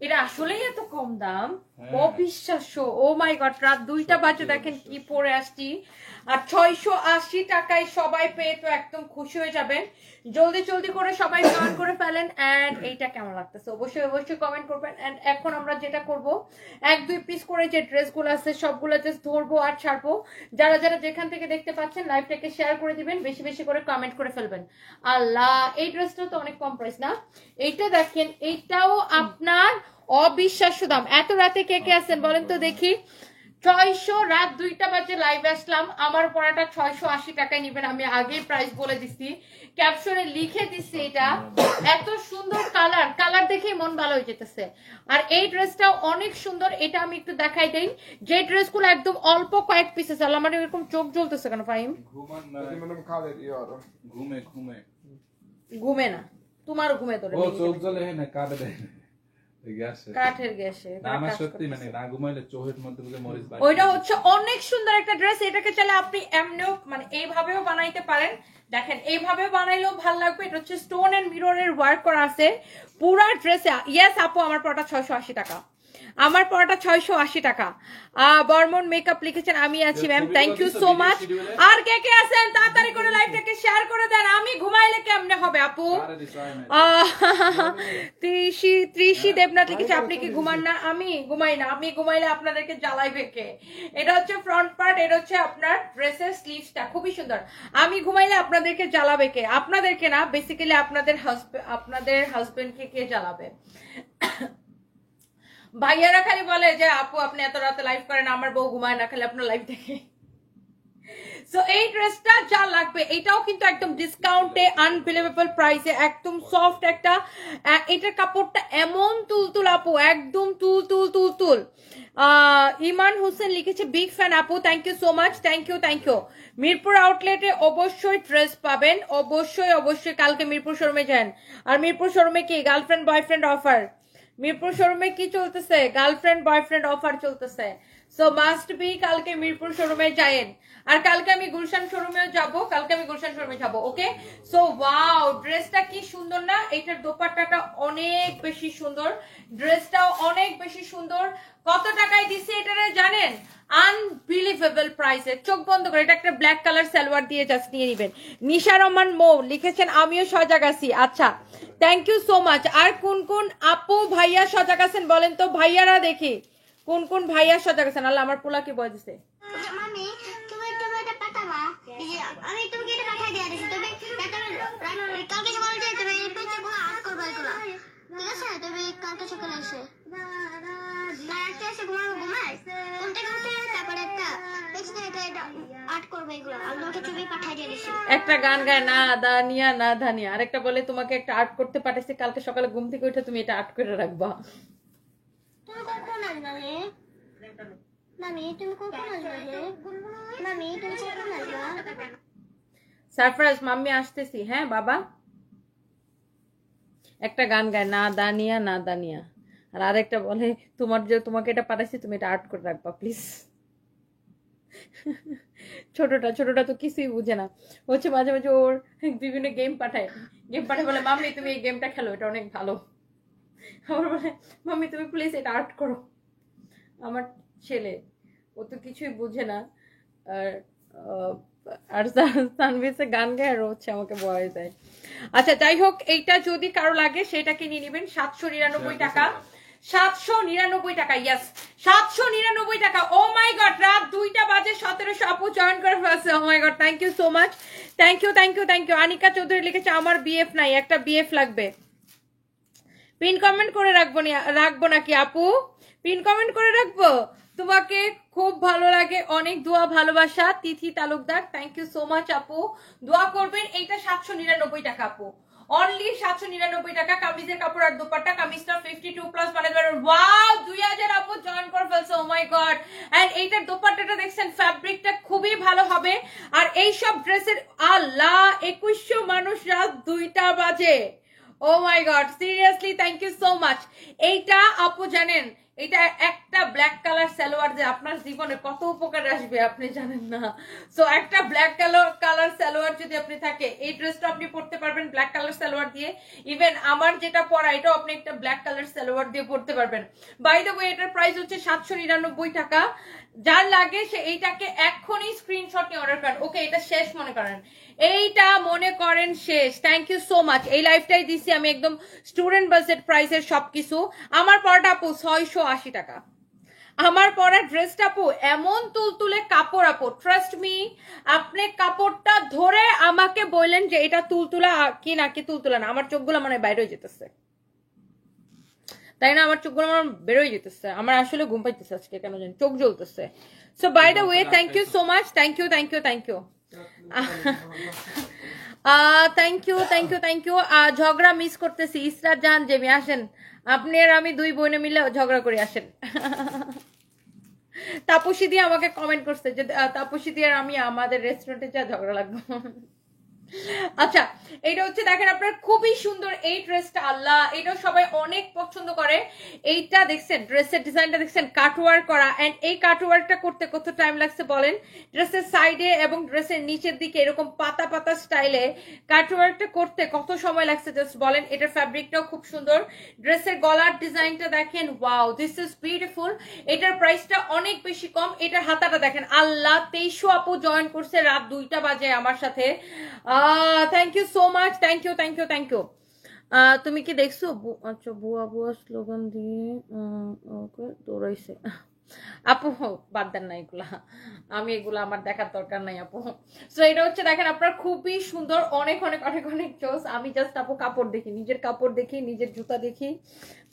এটা আসলেই এত কম দাম, অবিশ্বাস্য। ও মাই গড, রাত 2টা বাজে দেখেন কি পরে আসছি। আর 680 টাকায় সবাই পেয়ে তো একদম খুশি হয়ে যাবেন। জলদি জলদি করে সবাই জয়েন করে ফেলেন। এন্ড এইটা কেমন লাগতেছে অবশ্যই অবশ্যই কমেন্ট করবেন। এন্ড এখন আমরা যেটা করব, 1-2 পিস করে যে ড্রেসগুলো আছে সবগুলো জাস্ট ধরবো আর ছাড়বো। যারা যারা যেখান থেকে দেখতে পাচ্ছেন লাইভটাকে শেয়ার করে দিবেন, বেশি বেশি করে কমেন্ট করে ফেলবেন। আল্লাহ, এই ড্রেসটা তো অনেক কম প্রাইস না? এইটা দেখেন, এইটাও আপনার অবিশ্বাস্য দাম। এত রাতে কে কে আছেন বলেন তো দেখি। 600, রাত 2টা বাজে লাইভ আসলাম, আমার পড়াটা 680 টাকায় নিবেন। আমি আগেই প্রাইস বলে দিছি, ক্যাপশনে লিখে দিছি। এটা এত সুন্দর কালার, কালার দেখেই মন ভালো হয়ে যেতেছে। আর এই ড্রেসটাও অনেক সুন্দর, এটা আমি একটু দেখাই দেই। যে ড্রেসগুলো একদম অল্প কয়েক পিস আছে। আমার এরকম চোখ জ্বলতেছে কেন ফাহিম? ঘুমে না, তোমার ঘুমে ধরে। ও চোখ জ্বলে না, কাটে দেয় কাঠের গ্যাসে। না সত্যি, মানে না ঘুমাইলে চোখের মধ্যে বলে মরিচ বাড়ে। ওইটা হচ্ছে অনেক সুন্দর একটা ড্রেস। এটাকে চাইলে আপনি এমনিও মানে এইভাবেও বানাইতে পারেন। দেখেন এইভাবেও বানাইলেও ভালো লাগবে। এটা হচ্ছে স্টোন এন্ড মিররের ওয়ার্ক করা আছে পুরা ড্রেসে। ইয়েস আপু, আমার পড়াটা 680 টাকা, আমার পড়াটা 680 টাকা। বর্মন মেকআপ লিখেছেন, আমি আছি ma'am, thank you so much. আর কে কে আছেন তাড়াতাড়ি করে লাইভটাকে শেয়ার করে দেন। আমি ঘুমাইলে কেমনে হবে আপু? ত্রিশি দেবনাথ লিখেছে, আপনি কি ঘুমান না? আমি ঘুমাই না, আমি ঘুমাইলে আপনাদেরকে জ্বালাইবে কে? এটা হচ্ছে ফ্রন্ট পার্ট, এটা হচ্ছে আপনার ড্রেসের স্লিভসটা, খুবই সুন্দর। আমি ঘুমাইলে আপনাদেরকে জ্বালাবে কে? আপনাদেরকে না, বেসিক্যালি আপনাদের হাজবেন্ডকে কে জ্বালাবে? ভাইয়ারা খালি বলে যে আপু আপনি এত রাতে লাইভ করেন, আমার বউ ঘুমায় না, খালি আপনার লাইভ দেখে। সো এই ড্রেসটা যা লাগবে, এটাও কিন্তু একদম ডিসকাউন্টে আনবিলিভেবল প্রাইসে, একদম সফট একটা। এটার কাপড়টা এমন তুলতুল আপু, একদম তুল। ইমান হোসেন লিখেছে, বিগ ফ্যান আপু, thank you so much, thank you. Mirpur আউটলেটে অবশ্যই ড্রেস পাবেন, অবশ্যই। কালকে মিরপুর শোরুমে যান। আর মিরপুর শোরুমে কি গার্লফ্রেন্ড বয়ফ্রেন্ড অফার? মিরপুর শোরুমে কি চলতেছে? গার্লফ্রেন্ড বয়ফ্রেন্ড অফার চলতেছে। সো মাস্ট বি কালকে মিরপুর শোরুমে যায়েন। আর কালকে আমি গুলশান শোরুমেও যাব, ওকে? সো ওয়াও, ড্রেসটা কি সুন্দর না? এটার দোপাট্টাটা অনেক বেশি সুন্দর, ড্রেসটাও অনেক বেশি সুন্দর। কত টাকায় দিছে এটা জানেন? আনবিলিভেবল প্রাইসে। চোখ বন্ধ করে, এটা একটা ব্ল্যাক কালার সালোয়ার দিয়ে জাস্ট নিয়ে নিবেন। নিশা রহমান মৌ লিখেছেন, আমিও সজাগ আছি। আচ্ছা, থ্যাংক ইউ সো মাচ। আর কোন কোন আপু ভাইয়া সজাগ আছেন বলেন তো? ভাইয়ারা দেখি কোন কোন ভাইয়া সজাগ আছেন। আল্লাহ, আমার পোলা কি বয় দিছে? আমি তোমাকে এটা পাঠিয়ে দিয়ে দিছি, তুমি কালকে সকালে যাই, তুমি এই পেজে গুলো আট করবে এগুলো, ঠিক আছে? তুমি কালকে সকালে এসে না আজকে এসে ঘুমাই কোনটা করতে, তারপরে একটা পেজে এটা আট করবে এগুলো, আমি তোমাকে ছবি পাঠিয়ে দিয়ে দিছি। একটা গান গায়, না দানিয়া না ধানিয়া, আরেকটা বলে তোমাকে একটা আর্ট করতে পাঠাইছি, কালকে সকালে ঘুম থেকে উঠে তুমি এটা আর্ট করে রাখবা। তুমি কখন আসবে? মামি তুমি কখন আসবে? মামি তুমি কখন আসবে? সারপ্রাইজ, মাম্মি আসতেছি। হ্যাঁ বাবা, একটা গান গায়, না দানিয়া। আর আরেকটা বলে তোমাকে এটা পাঠাইছি, তুমি এটা আর্ট করে রাখবা প্লিজ। ছোটটা তো কিছুই বুঝে না, হচ্ছে মাঝে মাঝে ওর বিভিন্ন গেম পাঠায় বলে, মাম্মি তুমি এই গেমটা খেলো, এটা অনেক ভালো। আবার বলে, মাম্মি তুমি প্লিজ এটা আর্ট করো। আমার ছেলে, ও তো কিছুই বুঝে না। আর সানভিসে গান গায় আর হচ্ছে আমাকে বয়ে যায়। আচ্ছা যাই হোক, এইটা যদি কারো লাগে সেটাকে নিয়ে নেবেন। 799 টাকা, 799 টাকা। ইয়েস, 799 টাকা। ও মাই গড, রাত 2টা বাজে 1700 আপু জয়েন করে ফেলছে। Oh my god, thank you so much, thank you. Anika Chowdhury লিখেছে, আমার বিএফ নাই, একটা বিএফ লাগবে। পিন কমেন্ট করে রাখবো নাকি আপু? পিন কমেন্ট করে রাখবো? তোমাকে খুব ভালো লাগে, অনেক দোয়া ভালোবাসা। Tithi Talukdar, thank you so much আপু, দোয়া করবেন। এইটা 799 টাকা আপু, অনলি 799 টাকা। কামিজের কাপড় আর দোপাট্টা, কামিজটা 52+ বানাতে পারবেন। ওয়াও, 2000 আপু জয়েন করে ফেলছে। Oh my god. এন্ড এইটার দোপাট্টাটা দেখছেন, ফ্যাব্রিকটা খুবই ভালো হবে। আর এই সব ড্রেসের আল্লাহ 2100 মানুষ রাত 2টা বাজে। Oh my god, seriously thank you so much. এইটা আপু জানেন, এটা একটা ব্ল্যাক কালার সালোয়ার যে আপনার জীবনে কত উপকার আসবে আপনি জানেন না। সো একটা ব্ল্যাক কালার সালোয়ার যদি আপনি থাকে, এই ড্রেসটা আপনি পরতে পারবেন ব্ল্যাক কালার সালোয়ার দিয়ে। ইভেন আমার যেটা পরা এটাও আপনি একটা ব্ল্যাক কালার সালোয়ার দিয়ে পরতে পারবেন। বাই দ্য ওয়ে এটার প্রাইস হচ্ছে 799 টাকা। যার লাগে সে এইটাকে এখনই স্ক্রিনশট নিয়ে অর্ডার করেন। ওকে, এটা শেষ মনে করেন, এইটা মনে করেন শেষ। Thank you so much. এই লাইফটাই দিছি আমি একদম স্টুডেন্ট বাজেট প্রাইসের সবকিছু। আমার পরাটা আপু 680 টাকা। আমার পরা ড্রেসটা আপু এমন তুলতুলে কাপড় আপু, ট্রাস্ট মি। আপনি কাপড়টা ধরে আমাকে বললেন যে এটা তুলতুলা কি না কি তুলতুলা না, আমার চোখগুলো মানে বাইরে হয়ে যেতেছে, তাই না? আমার চোখগুলো আমার বেরোয় যেতেছে, আমার আসলে ঘুম পাইতেছে আজকে কেন জানি, চোখ জ্বলতেছে। So by the way thank you so much, thank you thank you thank you thank you thank you thank you. ঝগড়া মিস করতেছি। ইসরাত জাহান জেমি আসেন, আপনি আর আমি দুই বোনে মিলে ঝগড়া করে আসেন। তাপসী দিয়ে আমাকে কমেন্ট করছে যে তাপসী দিয়ে আর আমি আমাদের রেস্টুরেন্টে যা ঝগড়া লাগবে। আচ্ছা, এটা হচ্ছে দেখেন আপনার খুবই সুন্দর এই ড্রেসটা, আল্লাহ এটা সবাই অনেক পছন্দ করে। এইটা দেখছেন, ড্রেসের ডিজাইনটা দেখছেন, কাটওয়ার্ক করা। এন্ড এই কাটওয়ার্কটা করতে কত টাইম লাগছে বলেন? ড্রেসের সাইডে এবং ড্রেসের নিচের দিকে এরকম পাতা পাতা স্টাইলে কাটওয়ার্কটা করতে কত সময় লাগছে জাস্ট বলেন। এটার ফ্যাব্রিকটাও খুব সুন্দর, ড্রেসের গলার ডিজাইনটা দেখেন, ওয়াও দিস ইজ বিউটিফুল। এটার প্রাইসটা অনেক বেশি কম। এটার হাতাটা দেখেন, আল্লাহ 2300 আপু জয়েন করছে রাত 2টা বাজে আমার সাথে। Thank you so much, thank you thank you thank you. তুমি কি দেখছো? আচ্ছা, বুয়া বুয়া স্লোগান দিয়ে ওকে দৌড়াইছে আপু, বাদ দেন না এগুলা, আমি এগুলা আমার দেখার দরকার নাই আপু। সো এটা হচ্ছে দেখেন আপনার খুবই সুন্দর, অনেক অনেক অনেক অনেক চোস। আমি জাস্ট আপু কাপড় দেখি, নিজের কাপড় দেখি, নিজের জুতা দেখি,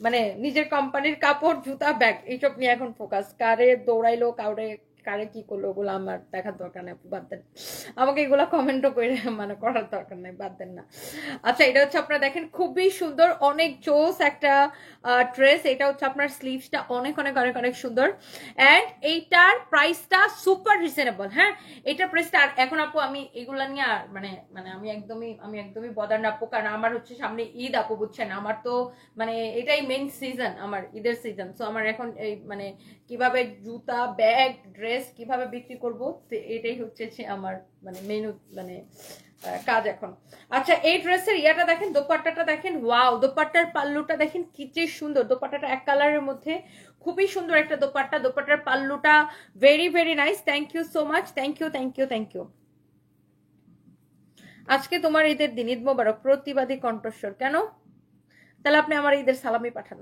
মানে নিজের কোম্পানির কাপড় জুতা ব্যাগ এইসব নিয়ে এখন ফোকাস। কারে দৌড়াইলো, কারে কি করলো ওগুলো আমার দেখার দরকার নেই, বাদ দেন। আমাকে এগুলো কমেন্টও করে মানে করার দরকার নেই, বাদ দেন না। আচ্ছা, এটা হচ্ছে আপনার দেখেন খুবই সুন্দর, অনেক জোস একটা ড্রেস। এটা হচ্ছে আপনার স্লিভসটা অনেক অনেক অনেক অনেক সুন্দর। এন্ড এইটার প্রাইসটা সুপার রিজনেবল। হ্যাঁ, এটার প্রাইসটা এখন আপু আমি এগুলা নিয়ে আর মানে মানে আমি একদমই বদার না আপু, কারণ আমার হচ্ছে সামনে ঈদ আপু, বুঝছেন? আমার তো মানে এটাই মেইন সিজন, আমার ঈদের সিজন। সো আমার এখন এই মানে কিভাবে জুতা ব্যাগ ড্রেস কিভাবে বিক্রি করব, এটাই হচ্ছে আমার মানে মেনু মানে কাজ এখন। আচ্ছা, এই ড্রেসের ইয়াটা দেখেন, দোপাট্টাটা দেখেন, ওয়াও দোপাট্টার পাল্লুটা দেখেন কি যে সুন্দর। দোপাট্টাটা এক কালারের মধ্যে খুবই সুন্দর একটা দোপাট্টা। দোপাট্টার পাল্লুটা very very nice. Thank you so much, thank you thank you thank you. আজকে তোমার ঈদের দিন, ঈদ মোবারক। প্রতিবাদী কণ্ঠস্বর কেন? তাহলে আপনি আমার ঈদের সালামি পাঠান,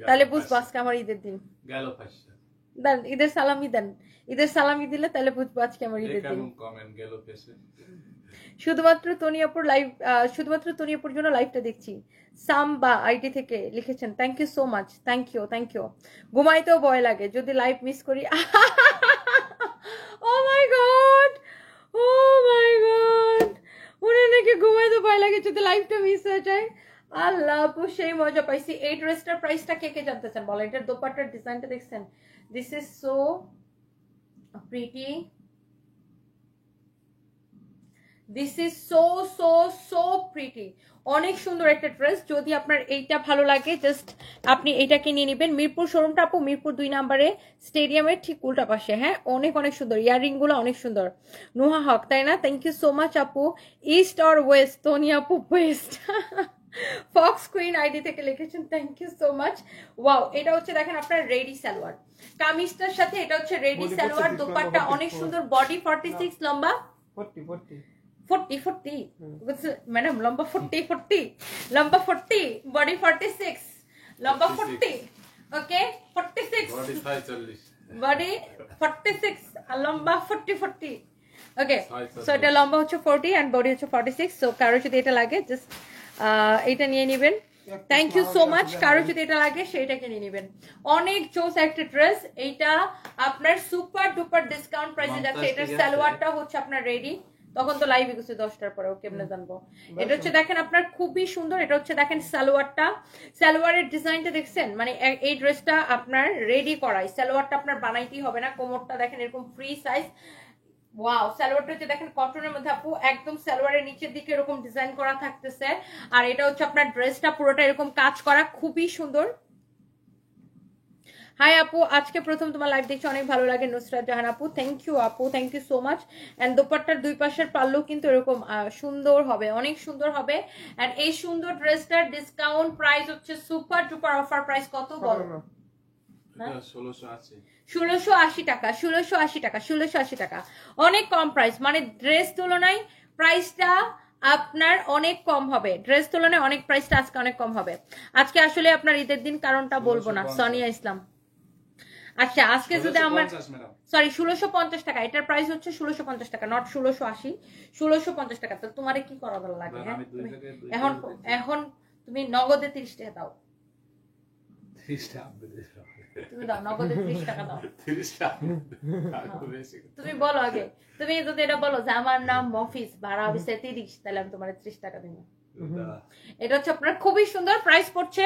তাহলে বুঝবো আজকে আমার ঈদের দিন। দেন ঈদের সালামি, দেন ঈদের সালামি দিলে তাহলে বুঝবো আজকে আমার ঈদের দিন। শুধুমাত্র তনিয়াপুর লাইভ, শুধুমাত্র তনিয়াপুর জন্য লাইভটা দেখছি। সাম্বা আইডি থেকে লিখেছেন, thank you so much, thank you thank you. ঘুমাইতেও ভয় লাগে যদি লাইভ মিস করি। ও my god, O my god, উনি নাকি ঘুমাইতে ভয় লাগে যদি লাইভটা মিস হয়ে যায়। আল্লাহ আপু, সেই মজা পাইছি। এই ড্রেসটার প্রাইসটা কে কে জানতে চান বলেন? এটার দোপাট্টার ডিজাইনটা দেখছেন, this is so pretty, this is so so so pretty. অনেক সুন্দর একটা ড্রেস। যদি আপনার এইটা ভালো লাগে জাস্ট আপনি এইটাকে নিয়ে নেবেন। মিরপুর শোরুমটা আপু মিরপুর 2 নম্বরে স্টেডিয়ামের ঠিক উল্টা পাশে। হ্যাঁ, অনেক অনেক সুন্দর, ইয়াররিং গুলো অনেক সুন্দর। নুহা হক, তাই না? থ্যাংক ইউ সো মাচ আপু। East or west? তনি আপু ওয়েস্ট। ফক্স কুইন আইডি থেকে লিখেছেন, thank you so much. Wow, এটা হচ্ছে দেখেন আপনার রেডি সালোয়ার কামিজটার সাথে, এটা হচ্ছে রেডি সালোয়ার। দোপাট্টা অনেক সুন্দর, বডি 46, লম্বা 40 ম্যাডাম, লম্বা 40 লম্বা 40, বডি 46, লম্বা 40, ওকে 46, বডি 46 আর লম্বা 40, ওকে। সো এটা লম্বা হচ্ছে 40 এন্ড বডি হচ্ছে 46। সো কারো যদি এটা লাগে জাস্ট এটা নিয়ে নেবেন। Thank you so much. কারো যদি এটা লাগে সেটাকে নিয়ে নেবেন। অনেক জোস একটা ড্রেস। এইটা আপনার সুপার ডুপার ডিসকাউন্ট প্রাইসে যাচ্ছে। এটার সালোয়ারটা হচ্ছে আপনার রেডি, তখন তো লাইভে গেছে 10টার পরে, ওকে কেমনে জানবো? এটা হচ্ছে দেখেন আপনার খুবই সুন্দর। এটা হচ্ছে দেখেন সালোয়ারটা, সালোয়ারের ডিজাইনটা দেখছেন, মানে এই ড্রেসটা আপনার রেডি করাই, সালোয়ারটা আপনার বানাইতেই হবে না। কোমরটা দেখেন এরকম ফ্রি সাইজ। ওয়াও, সালোয়ারটা হচ্ছে দেখেন কটনের মধ্যে আপু, একদম সালোয়ারের নিচের দিকে এরকম ডিজাইন করা থাকতেছে। আর এটা হচ্ছে আপনার ড্রেসটা পুরোটা এরকম কাজ করা, খুবই সুন্দর। হাই আপু, আজকে প্রথম তোমার লাইভ দেখছি, অনেক ভালো লাগে। নুসরাত জাহান আপু, থ্যাংক ইউ আপু, thank you so much. And দোপাট্টার দুই পাশের পাল্লু কিন্তু এরকম সুন্দর হবে, অনেক সুন্দর হবে। অ্যান্ড এই সুন্দর ড্রেসটার ডিসকাউন্ট প্রাইস হচ্ছে সুপার ডুপার অফার প্রাইস কত বলো? 1680 টাকা, 1680 টাকা, 1680 টাকা, অনেক কম প্রাইস। মানে ড্রেস তুলনায় প্রাইসটা আপনার অনেক কম হবে, ড্রেস তুলনায় অনেক প্রাইসটা আজকে অনেক কম হবে। আজকে আসলে আপনার ঈদের দিন, কারণটা বলবো না। সোনিয়া ইসলাম, আচ্ছা আজকে যদি আমার সরি 1650 টাকা, এটার প্রাইস হচ্ছে 1650 টাকা, নট 1680, 1650 টাকা। তো তোমারে কি করা ভালো লাগে? হ্যাঁ এখন এখন তুমি নগদে 30 টাকা দাও, 30 টাকা তুমি দাও, নগদে 30 টাকা দাও। 30 টাকা তুমি বলো আগে, তুমি যদি এটা বলো যে আমার নাম মফিজ, ভাড়া হইছে 30, তাহলে আমি তোমার 30 টাকা দিব। এটা হচ্ছে আপনার খুবই সুন্দর, প্রাইস পড়ছে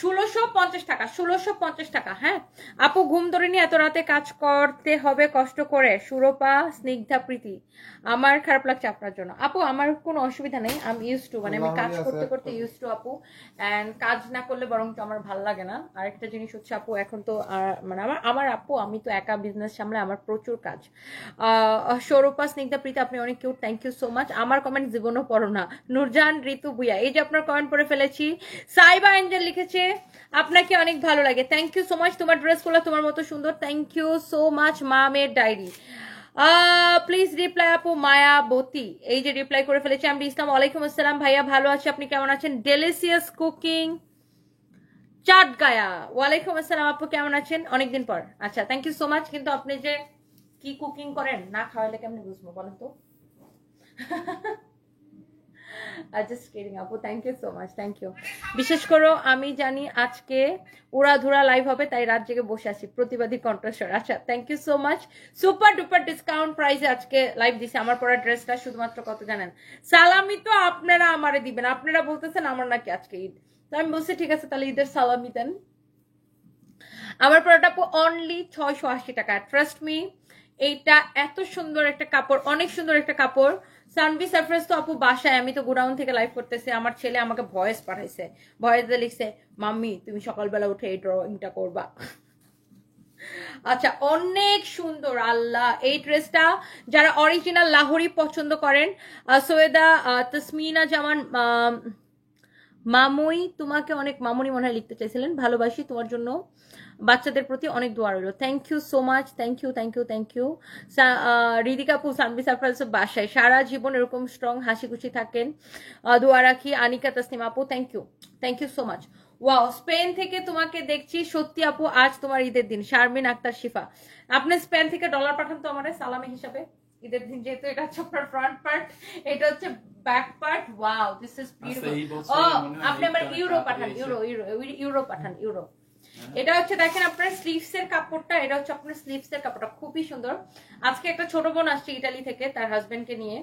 1650 টাকা, 1650 টাকা। হ্যাঁ আপু, ঘুম ধরে নিয়ে এত রাতে কাজ করতে হবে কষ্ট করে? সুরপা, স্নিগ্ধা, প্রীতি, আমার খারাপ লাগছে আপনার জন্য। আপু আমার কোনো অসুবিধা নেই, আমি ইউজ টু, মানে আমি কাজ করতে করতে ইউজ টু আপু। অ্যান্ড কাজ না করলে বরং আমার ভালো লাগে না। আরেকটা জিনিস হচ্ছে আপু, এখন তো মানে আমার আপু, আমি তো একা বিজনেস সামলে, আমার প্রচুর কাজ। সৌরপা, স্নিগ্ধা, প্রীতি, আপনি অনেক cute, thank you so much. আমার কমেন্ট জীবনও পড়ো না। নুরজান, ঋতু, বুয়া, এই যে আপনার কমেন্ট পড়ে ফেলেছি। সাইবা এঞ্জেল লিখেছে আপনাকে অনেক ভালো লাগে, থ্যাংক ইউ সো মাচ। তোমার ড্রেসগুলো তোমার মতো সুন্দর, থ্যাংক ইউ সো মাচ। মামের ডায়েরি, প্লিজ রিপ্লাই আপু। মায়াবতী, এই যে রিপ্লাই করে ফেলেছি। আমি ইসলাম, ওয়ালাইকুম আসসালাম ভাইয়া, ভালো আছি, আপনি কেমন আছেন? ডেলিসিয়াস কুকিং চাট গায়া, ওয়ালাইকুম আসসালাম আপু, কেমন আছেন? অনেকদিন পর। আচ্ছা থ্যাংক ইউ সো মাচ। কিন্তু আপনি যে কি কুকিং করেন, না খাওয়ালে কেমনে বুঝবো বলেন তো? জাস্ট কিডিং আপু, thank you so much, thank you. বিশেষ করে আমি জানি আজকে উড়াধুরা লাইভ হবে, তাই রাত জেগে বসে আছি। প্রতিবাদী কণ্ঠস্বর, আচ্ছা thank you so much. Super duper discount প্রাইসে আজকে লাইভ দিছে। আমার পরা ড্রেসটা শুধুমাত্র কত জানেন? সালামি তো আপনারা আমারে দিবেন, আপনারা বলতেছেন আমার নাকি আজকে ঈদ, তো আমি বলছি ঠিক আছে তাহলে ঈদের সালামি দেন। আমার পরাটা অনলি 680 টাকা, ট্রাস্ট মি। এইটা এত সুন্দর একটা কাপড়, অনেক সুন্দর একটা কাপড়। সানভি সারফেস তো আপু বাসায়, আমি তো গোডাউন থেকে লাইভ করতেছি। আমার ছেলে আমাকে ভয়েস পাঠাইছে, ভয়েসে লিখছে মাম্মি তুমি সকালবেলা উঠে এই ড্রয়িংটা করবা। আচ্ছা অনেক সুন্দর আল্লাহ। এই ড্রেসটা যারা অরিজিনাল লাহোরি পছন্দ করেন, সৈয়দা তসমিনা জামান মামুই, তোমাকে অনেক, মামুনি মনে হয় লিখতে চাইছিলেন, ভালোবাসি তোমার জন্য, বাচ্চাদের প্রতি অনেক দোয়া রইল, thank you so much, thank you, thank you, thank you. Ridika আপু, সানভি সারপ্রাইজ বাসায় সারা জীবন এরকম স্ট্রং হাসি খুশি থাকেন, দোয়া রাখি। আনিকা তাসনিম আপু, thank you so much. Wow, Spain থেকে তোমাকে দেখছি, সত্যি আপু আজ তোমার ঈদের দিন। শারমিন আক্তার শিফা, আপনি স্পেন থেকে ডলার পাঠান তো আমার সালামি হিসাবে ঈদের দিন, যেহেতু এটা হচ্ছে আপনার ফ্রন্ট পার্ট, এটা হচ্ছে back part. Wow, this is beautiful. ও আপনি আমার ইউরো পাঠান, ইউরো পাঠান, ইউরো। এটা হচ্ছে দেখেন আপনার স্লিভস এর কাপড়টা, এটা হচ্ছে আপনার স্লিভস এর কাপড়টা খুবই সুন্দর। আজকে একটা ছোট বোন আসছে ইতালি থেকে তার হাজবেন্ড কে নিয়ে,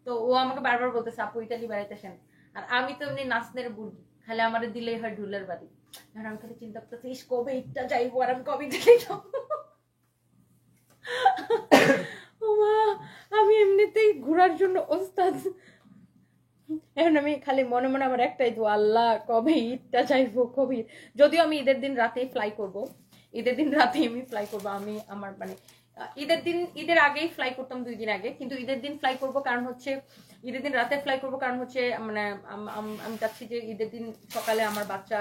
তো ও আমাকে বারবার বলতেছে আপু ইতালি বেড়াইতেছেন। আর আমি তো এমনি নাচনের বুড়ি, খালি আমারে দিলেই হয় ঢুলের বাড়ি। আর আমি খালি চিন্তা করতেছি কবে ঈদটা যাইবো, আর আমি কবে দিলেই যাবো। আমি এমনিতেই ঘোরার জন্য ওস্তাদ। এখন আমি খালি মনে মনে আমার একটাই দোয়া, আল্লাহ কবে ঈদটা যাইবো, কবে। যদিও আমি ঈদের দিন রাতেই ফ্লাই করব, ঈদের দিন রাতে আমি ফ্লাই করবো। আমি আমার মানে ঈদের আগেই ফ্লাই করতাম 2 দিন আগে, কিন্তু ঈদের দিন ফ্লাই করব কারণ হচ্ছে, ঈদের দিন রাতে ফ্লাই করব কারণ হচ্ছে মানে আমি চাচ্ছি যে ঈদের দিন সকালে আমার বাচ্চা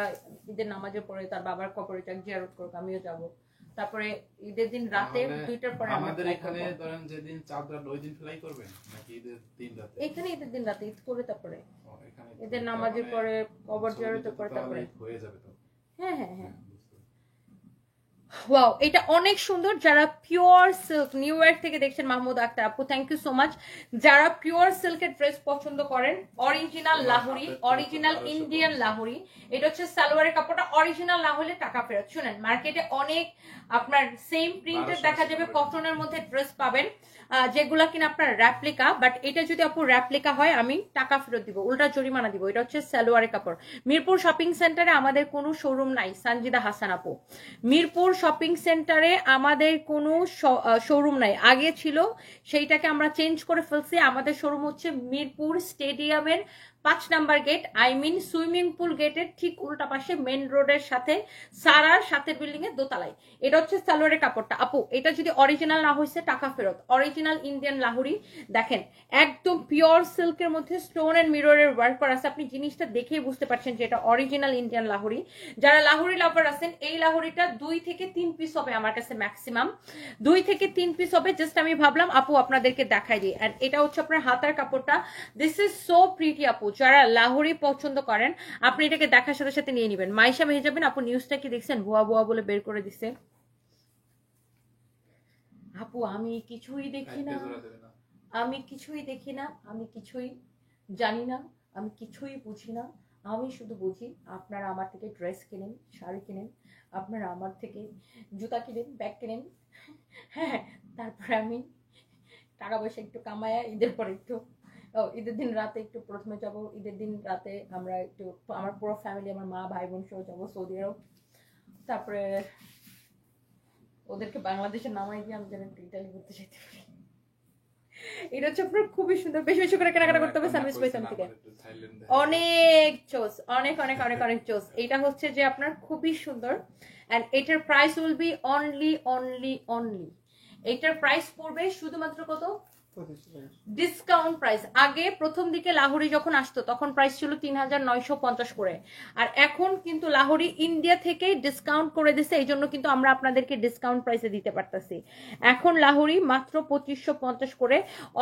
ঈদের নামাজে পড়ে তার বাবার কবরে যাক, জিয়ারত করুক, আমিও যাব। তারপরে ঈদের দিন রাতে 2টার পরে আমাদের এখানে ধরেন যেদিন চাঁদ রাত ওই দিন ফ্লাই করবেন নাকি ঈদের দিন রাতে? এখানে ঈদের দিন রাতে ঈদ করে তারপরে ঈদের নামাজের পরে কবর জিয়ারতের পরে তারপরে হয়ে যাবে তো। হ্যাঁ হ্যাঁ হ্যাঁ। ওয়াও, এটা অনেক সুন্দর। যারা পিওর সিল্ক, নিউ ইয়র্ক থেকে দেখছেন মাহমুদ আক্তার আপু, থ্যাংক ইউ সো মাচ। যারা পিওর সিল্কের ড্রেস পছন্দ করেন, original Lahori, original Indian Lahori, এটা হচ্ছে সালোয়ারের কাপড়টা অরিজিনাল না হলে টাকা ফেরত। শুনেন, মার্কেটে অনেক আপনার সেম প্রিন্টের দেখা যাবে কটনের মধ্যে ড্রেস পাবেন যেগুলা কিনা আপনার র্যাপ্লিকা, বাট এটা যদি আপু র্যাপ্লিকা হয় আমি টাকা ফেরত দিব, উল্টা জরিমানা দিব। এটা হচ্ছে সালোয়ারের কাপড়। মিরপুর শপিং সেন্টারে আমাদের কোনো শোরুম নাই, সানজিদা হাসান আপু। মিরপুর শপিং সেন্টারে আমাদের কোনো শোরুম নাই, আগে ছিল, সেইটাকে আমরা চেঞ্জ করে ফেলছি। আমাদের শোরুম হচ্ছে মিরপুর স্টেডিয়ামের 5 number gate, I mean swimming pool গেটের ঠিক উল্টা পাশে, মেন রোডের সাথে, সারার সাথে বিল্ডিং এর দোতলায়। এটা হচ্ছে সালোয়ারের কাপড়টা। আপু এটা যদি অরিজিনাল না হয়েছে টাকা ফেরত। অরিজিনাল ইন্ডিয়ান লাহুরি, দেখেন একদম পিওর সিল্কের মধ্যে স্টোন এন্ড মিররের ওয়ার্ক করা আছে। আপনি জিনিসটা দেখেই বুঝতে পারছেন যে এটা অরিজিনাল ইন্ডিয়ান লাহুরি। যারা লাহুরি লাভার আছেন, এই লাহুরিটা 2 থেকে 3 পিস হবে আমার কাছে ম্যাক্সিমাম, 2 থেকে 3 পিস হবে। জাস্ট আমি ভাবলাম আপু আপনাদেরকে দেখাই দিই। এন্ড এটা হচ্ছে আপনার হাতার কাপড়টা। দিস ইজ সো প্রিটি আপু, যারা লাহুরি পছন্দ করেন আপনি এটাকে দেখার সাথে সাথে নিয়ে নেবেন। মাইশা মেহে যাবেন আপু, নিউজটা কি দেখছেন? ভুয়া ভুয়া বলে বের করে দিছে আপু। আমি কিছুই দেখি না, আমি কিছুই দেখি না, আমি কিছুই জানি না, আমি কিছুই বুঝি না। আমি শুধু বুঝি আপনারা আমার থেকে ড্রেস কিনেন, শাড়ি কিনেন, আপনারা আমার থেকে জুতা কিনেন, ব্যাগ কিনেন। হ্যাঁ, তারপরে আমি টাকা পয়সা একটু কামায়া ঈদের পর একটু ঈদের দিন রাতে একটু প্রথমে যাব, ঈদের দিন রাতে আমরা একটু আমার পুরো ফ্যামিলি, আমার মা ভাই বোন সহ যাবো সৌদি আরব। তারপরে ওদেরকে বাংলাদেশে নামাই দিয়ে আমি যেন ইটালি ঘুরতে যেতে পারি। এটা হচ্ছে আপনার খুবই সুন্দর। বেশি বেশি করে কেনাকাটা করতে হবে সার্ভিস পাইতাম থেকে। অনেক চোস, অনেক অনেক অনেক অনেক চোস। এটা হচ্ছে যে আপনার খুবই সুন্দর। এন্ড এটার প্রাইস উইল বি অনলি এটার প্রাইস পড়বে শুধুমাত্র কত? Discount price. আগে প্রথম দিকে লাহোরি যখন আসতো তখন প্রাইস ছিল 3950 করে, আর এখন কিন্তু লাহোরি ইন্ডিয়া থেকে ডিসকাউন্ট করে দিছে, এই জন্য কিন্তু আমরা আপনাদেরকে ডিসকাউন্ট প্রাইসে দিতে পারতেছি। এখন লাহোরি মাত্র 2550 করে।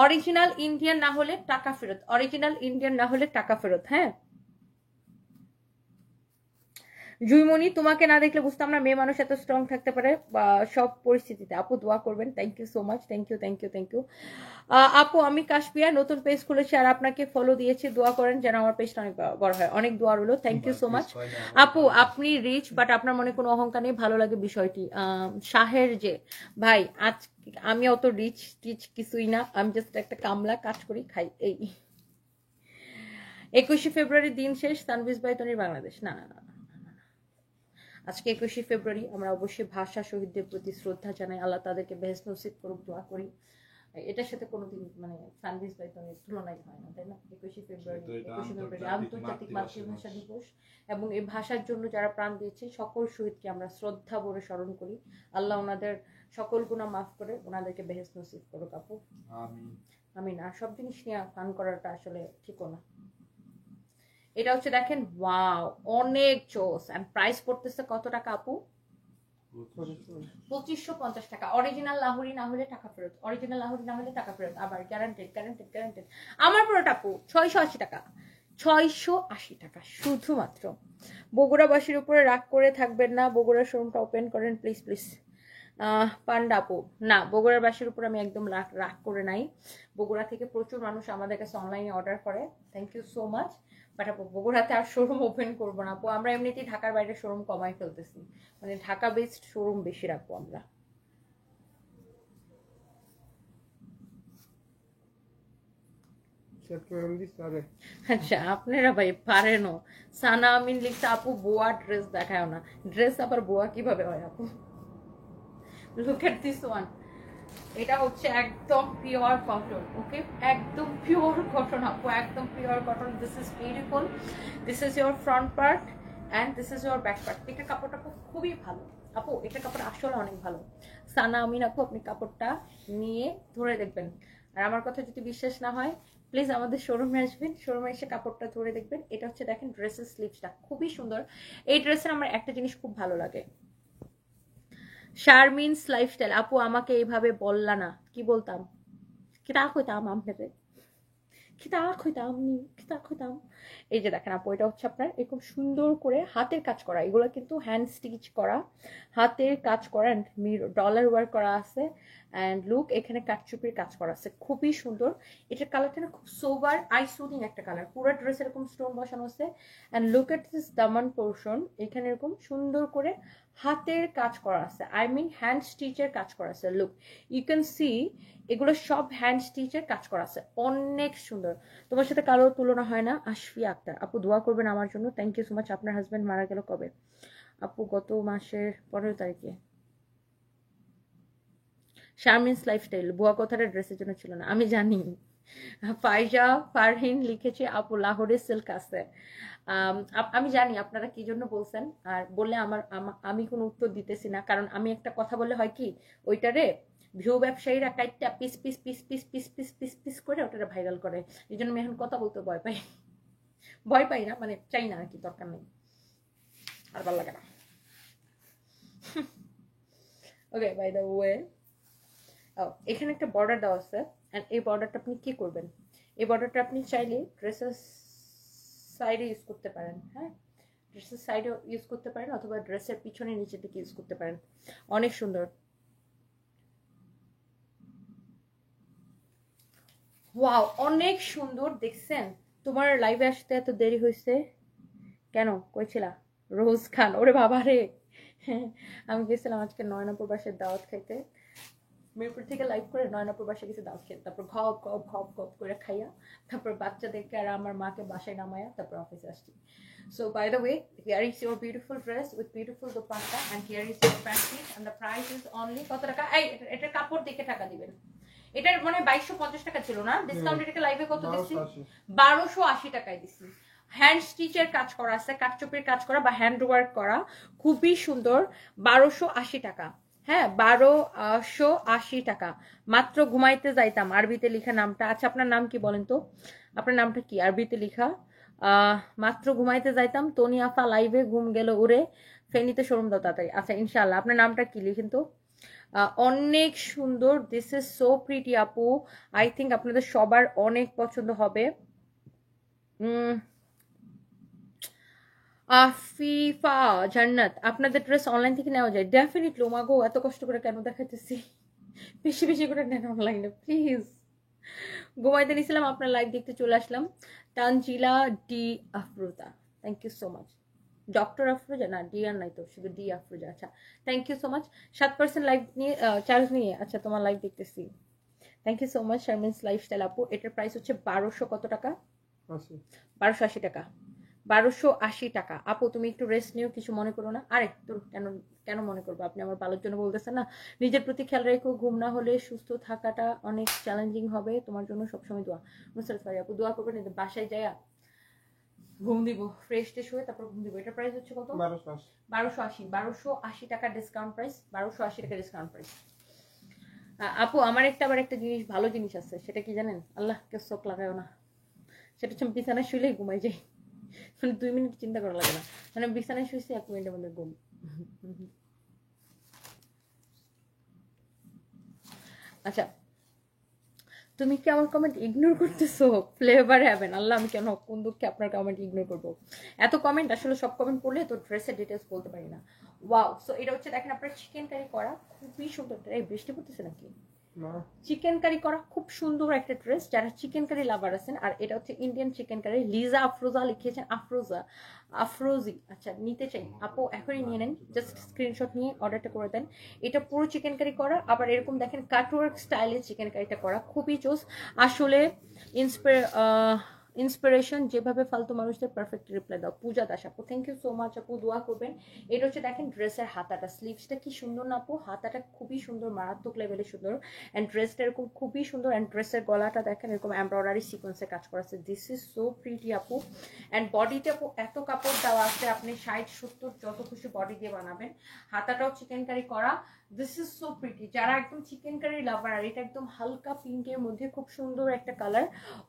অরিজিনাল ইন্ডিয়ান না হলে টাকা ফেরত, অরিজিনাল ইন্ডিয়ান না হলে টাকা ফেরত। হ্যাঁ জুইমনি, তোমাকে না দেখলে বুঝতাম না মেয়ে মানুষ এত স্ট্রং থাকতে পারে সব পরিস্থিতিতে। আপু দোয়া করবেন। Thank you so much, thank you thank you thank you. আপু আমি কাশপিয়া নতুন পেজ খুলেছি আর আপনাকে ফলো দিয়েছি, দোয়া করেন যেন আমার পেজটা অনেক বড় হয়। অনেক দোয়া রইলো, থ্যাংক ইউ সো মাচ। আপু আপনি রিচ বাট আপনার মনে কোনো অহংকার নেই, ভালো লাগে বিষয়টি। শাহের যে ভাই, আজ আমি অত রিচ টিচ কিছুই না, আমি জাস্ট একটা কামলা, কাজ করি খাই এই। 21শে ফেব্রুয়ারি দিন শেষ, তানভিজ ভাই তনির বাংলাদেশ। না না না, আজকে 21শে ফেব্রুয়ারি, আমরা অবশ্যই ভাষা শহীদদের প্রতি শ্রদ্ধা জানাই, আল্লাহ তাদেরকে বেহেশত নসিব করুক, দোয়া করি। এটার সাথে কোনোদিন মানে সানভিজ ভাই তো তুলনাই হয় না, তাই না? 21শে ফেব্রুয়ারি আন্তর্জাতিক মাতৃভাষা দিবস, এবং এই ভাষার জন্য যারা প্রাণ দিয়েছে সকল শহীদকে আমরা শ্রদ্ধা ভরে স্মরণ করি। আল্লাহ ওনাদের সকল গুনাহ মাফ করে ওনাদেরকে বেহেশত নসিব করুক আপু, আমিন। আর সব জিনিস নিয়ে ফান করাটা আসলে ঠিকও না। এটা হচ্ছে দেখেন, ওয়াও অনেক চোস। এন্ড প্রাইস পড়তেছে কত টাকা আপু? 2550 টাকা। অরিজিনাল লাহুরি না হলে টাকা ফেরত, অরিজিনাল লাহুরি না হলে টাকা ফেরত। আবার গ্যারান্টেড গ্যারান্টেড গ্যারান্টেড। আমার পুরোটা আপু 680 টাকা, 680 টাকা শুধুমাত্র। বগুড়াবাসীর উপরে রাগ করে থাকবেন না, বগুড়ার শোরুমটা ওপেন করেন প্লিজ প্লিজ। পান্ডা আপু, না বগুড়ার বাসীর উপর আমি একদম রাগ করে নাই। বগুড়া থেকে প্রচুর মানুষ আমাদের কাছে অনলাইনে অর্ডার করে, thank you so much. But আপু বগুড়াতে আর শোরুম ওপেন করবো না আপু, আমরা এমনিতেই ঢাকার বাইরে শোরুম কমাই ফেলতেছি, মানে ঢাকা বেসড শোরুম বেশি রাখবো আমরা। আচ্ছা আপনারা ভাই পারেনও। সানা আমিন লিখছে আপু বোয়া ড্রেস দেখায় না, ড্রেস আবার বোয়া কিভাবে হয় আপু? লুক এট দিস ওয়ান, এটা হচ্ছে একদম পিওর কটন, ওকে একদম পিওর কটন আপু, একদম pure cotton. This is beautiful, this is your front part and this is your back part. এটা কাপড়টা খুবই ভালো আপু, এটা কাপড় আসলে অনেক ভালো। সানা আমিন আপু আপনি কাপড়টা নিয়ে ধরে দেখবেন, আর আমার কথা যদি বিশ্বাস না হয় প্লিজ আমাদের শোরুমে আসবেন, শোরুমে এসে কাপড়টা ধরে দেখবেন। এটা হচ্ছে দেখেন ড্রেসের স্লিভসটা খুবই সুন্দর। এই ড্রেসের আমার একটা জিনিস খুব ভালো লাগে, শারমিনস লাইফস্টাইল আপু আমাকে এইভাবে বললা না, কি বলতাম, কি তা কইতাম আপনাকে, কি তা কইতাম কি তা কইতাম। এই যে দেখেন আপু, এটা হচ্ছে আপনার এরকম সুন্দর করে হাতের কাজ করা, এগুলো কিন্তু হ্যান্ড স্টিচ করা, হাতের কাজ করা, অ্যান্ড ডলার ওয়ার্ক করা আছে, অ্যান্ড লুক এখানে কাটচুপির কাজ করা আছে, খুবই সুন্দর। এটার কালারটা না খুব সোবার আই সুদিং একটা কালার, পুরো ড্রেস এরকম স্টোন বসানো আছে। And look at this Daman portion, এখানে এরকম সুন্দর করে হাতের কাজ করা আছে, আই মিন হ্যান্ড স্টিচের কাজ করা আছে। লুক ইউ ক্যান সি এগুলো সব হ্যান্ড স্টিচের কাজ করা আছে, অনেক সুন্দর। তোমার সাথে কারো তুলনা হয় না। আশফিয়া আক্তার আপু দোয়া করবেন আমার জন্য, থ্যাংক ইউ সো মাচ। আপনার হাজবেন্ড মারা গেল কবে? আপু গত মাসের 15 তারিখে। শারমিনস লাইফস্টাইল বুয়া কথাটা ড্রেসের জন্য ছিল না, আমি জানি ফাইজা ফারহিন লিখেছে আপু লাহোরে সিল্ক আছে। আমি জানি আপনারা কি জন্য বলছেন, আর বললে আমি কোনো উত্তর দিতেছি না, কারণ আমি একটা কথা বললে হয় কি ওইটারে ভিউ ব্যবসায়ীরা কাইটটা piece piece piece piece piece piece piece piece করে ওটারে ভাইরাল করে। এই জন্য আমি এখন কথা বলতে ভয় পাই। ভয় পাই না মানে চাই না আর কি, দরকার নেই, আর ভালো লাগে না। ওকে, বাই দ্য ওয়ে এখানে একটা বর্ডার দেওয়া আছে, এন্ড এই বর্ডারটা আপনি কি করবেন, এই বর্ডারটা আপনি চাইলে ড্রেসের সাইডে ইউজ করতে পারেন। হ্যাঁ, ড্রেসের সাইডে ইউজ করতে পারেন, অথবা ড্রেসের পিছনে নিচের দিকে ইউজ করতে পারেন। অনেক সুন্দর। ওয়াও, অনেক সুন্দর। দেখছেন তোমার লাইভে আসতে এত দেরি হয়েছে কেন? কইছিলা রোজ খান? ওরে বাবা রে, আমি গেছিলাম আজকে নয়নাপুর বাসের দাওয়াত খাইতে। মিরপুর থেকে লাইভ করে নয়নাপুর বাসে গেছে দাওয়াত খেতে, তারপর ঘপ ঘপ ঘপ ঘপ করে খাইয়া, তারপর বাচ্চাদেরকে আর আমার মাকে বাসায় নামায়া তারপর অফিসে আসছি। So by the way, here is your beautiful dress with beautiful dupatta, and here is your front piece, and the price is only কত টাকা? এই এটার কাপড় দেখে টাকা দিবেন। এটার মানে 2250 টাকা ছিল না, ডিসকাউন্ট এটাকে লাইভে কত দিছি? 1280 টাকায় দিছি। হ্যান্ড স্টিচের কাজ করা আছে, কাটচুপির কাজ করা বা হ্যান্ড ওয়ার্ক করা, খুবই সুন্দর। 1280 টাকা। হ্যাঁ, 1280 টাকা মাত্র। ঘুমাইতে যাইতাম আরবিতে লিখা নামটা। আচ্ছা, আপনার নাম কি বলেন তো? আপনার নামটা কি আরবিতে লিখা? মাত্র ঘুমাইতে যাইতাম, তনি আফা লাইভে ঘুম গেল উড়ে, ফেনীতে শোরুম দাও তাড়াতাড়ি। আচ্ছা ইনশাল্লাহ, আপনার নামটা কি লিখেন তো। অনেক সুন্দর। দিস ইজ সো প্রিটি আপু, আই থিঙ্ক আপনাদের সবার অনেক পছন্দ হবে। আফিফা জান্নাত, আপনাদের ড্রেস অনলাইন থেকে নেওয়া যায়? ডেফিনেটলি। ওমাগো, এত কষ্ট করে কেন দেখাইতেছি, বেশি বেশি করে নেন অনলাইনে প্লিজ। ঘুমাইতে নিয়েছিলাম, আপনার লাইভ দেখতে চলে আসলাম। Tanzila D Afroza, thank you so much. Doctor Afroza না, ডি আর নাই তো, শুধু ডি আফরোজা। আচ্ছা, thank you so much. 7% live নিয়ে চার্জ নিয়ে, আচ্ছা তোমার লাইভ দেখতেছি। Thank you so much Sharmin's lifestyle আপু। এটার প্রাইস হচ্ছে 1200 কত টাকা? 1280 টাকা। 1280 টাকা। আপু তুমি একটু রেস্ট নিও, কিছু মনে করো না। আরে তোর কেন কেন মনে করবো, আপনি আমার ভালোর জন্য বলতেছেন না। নিজের প্রতি খেয়াল রেখো, ঘুম না হলে সুস্থ থাকাটা অনেক চ্যালেঞ্জিং হবে তোমার জন্য। সবসময় দোয়া। নুসরাত ফারিয়া আপু, দোয়া করবেন বাসায় যাইয়া ঘুম দিব, ফ্রেশ ট্রেশ হয়ে তারপর ঘুম দিব। এটার প্রাইস হচ্ছে কত? 1280। 1280 টাকা ডিসকাউন্ট প্রাইস। 1280 টাকা ডিসকাউন্ট প্রাইস। আপু আমার আবার একটা জিনিস, ভালো জিনিস আছে, সেটা কি জানেন? আল্লাহ কে চোখ লাগায়ও না। সেটা হচ্ছে বিছানায় শুলেই ঘুমাই যাই, মানে 2 মিনিট চিন্তা করা লাগে না, মানে বিছানায় শুয়েছি 1 মিনিটের মধ্যে ঘুম। আচ্ছা, তুমি কি আমার কমেন্ট ইগনোর করতেছো? ফ্লেভার হ্যাভেন, আল্লাহ আমি কেন কোন দুঃখে আপনার কমেন্ট ইগনোর করবো? এত কমেন্ট, আসলে সব কমেন্ট পড়লে তো ড্রেসের ডিটেলস বলতে পারি না। ওয়াও, সো এটা হচ্ছে দেখেন আপনার চিকেন কারি করা, খুবই সুন্দর। এই বৃষ্টি পড়তেছে নাকি? চিকেন কারি করা খুব সুন্দর একটা ড্রেস, যারা চিকেন কারি লাভার আছেন। আর এটা হচ্ছে Indian chicken curry. Liza Afroza লিখেছেন, আফরোজি। আচ্ছা, নিতে চাই আপু এখনই নিয়ে নেন, জাস্ট স্ক্রিনশট নিয়ে অর্ডারটা করে দেন। এটা পুরো চিকেন কারি করা, আবার এরকম দেখেন কাটওয়ার্ক স্টাইলে চিকেন কারিটা করা, খুবই জোস আসলে। ইন্সপিরেশন যেভাবে ফালতু মানুষদের পারফেক্ট রিপ্লাই দাও। পূজা দাস আপু, থ্যাংক ইউ সো মাচ আপু, দোয়া করবেন। এটা হচ্ছে দেখেন ড্রেসের হাতাটা, স্লিভসটা কি সুন্দর না আপু? হাতাটা খুবই সুন্দর, মারাত্মক লেভেলে সুন্দর। অ্যান্ড ড্রেসটা এরকম খুবই সুন্দর। অ্যান্ড ড্রেসের গলাটা দেখেন এরকম এমব্রয়ডারি সিকোয়েন্সে কাজ করা আছে। দিস ইজ সো প্রিটি আপু। অ্যান্ড বডিতে আপু এত কাপড় দেওয়া আছে, আপনি 60-70 যত খুশি বডি দিয়ে বানাবেন। হাতাটাও চিকেন কারি করা। This is so pretty. যারা একদম চিকেন কারি লাভার, আর এটা একদম হালকা পিঙ্কের মধ্যে খুব সুন্দর একটা colour,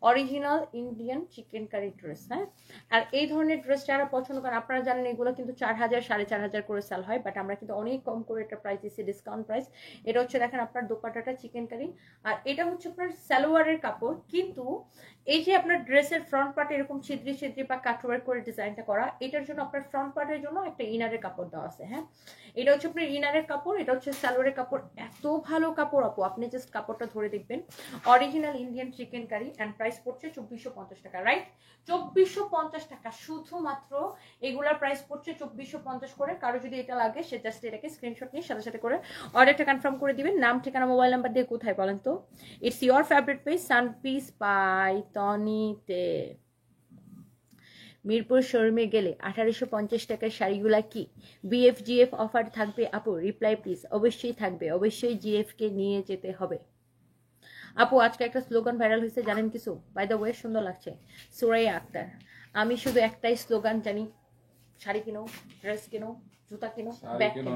original Indian chicken curry dress. হ্যাঁ, আর এই ধরনের ড্রেস যারা পছন্দ করেন, আপনারা জানেন এগুলো কিন্তু 4000 4500 করে সেল হয়, বাট আমরা কিন্তু অনেক কম করে এটা প্রাইস দিচ্ছি, ডিসকাউন্ট প্রাইস। এটা হচ্ছে দেখেন আপনার দোপাট্টাটা চিকেন কারি, আর এটা হচ্ছে আপনার সালোয়ারের কাপড়। কিন্তু এই যে আপনার ড্রেসের ফ্রন্ট পার্টে এরকম ছিদ্রি ছিদ্রি বা কাটওয়ার্ক করে ডিজাইনটা করা, এটার জন্য আপনার ফ্রন্ট পার্টের জন্য একটা ইনারের কাপড় দেওয়া আছে। হ্যাঁ, এটা হচ্ছে আপনার ইনারের কাপড়, এটা হচ্ছে সালোয়ারের কাপড়। এত ভালো কাপড় আপু, আপনি জাস্ট কাপড়টা ধরে দেখবেন। Original Indian chicken curry. And price পড়ছে 2450 টাকা, রাইট? 2450 টাকা শুধুমাত্র। এগুলার প্রাইস পড়ছে 2450 করে। কারো যদি এটা লাগে, সে জাস্ট এটাকে স্ক্রিনশট নিয়ে সাথে সাথে করে অর্ডারটা কনফার্ম করে দিবেন। নাম, ঠিকানা, মোবাইল নাম্বার দিয়ে। কোথায় বলেন তো? It's your favourite page sun piece by তনিতে। মিরপুর শোরুমে গেলে 1850 টাকার শাড়িগুলা কি বিএফজিএফ অফার থাকবে আপু? Reply please. অবশ্যই থাকবে, অবশ্যই জিএফ কে নিয়ে যেতে হবে। আপু আজকে একটা স্লোগান ভাইরাল হয়েছে জানেন কিছু? বাই দ্য ওয়ে সুন্দর লাগছে। সুরাইয়া আক্তার, আমি শুধু একটাই স্লোগান জানি, শাড়ি কিনো, ড্রেস কিনো, জুতা কিনো, ব্যাগ কিনো,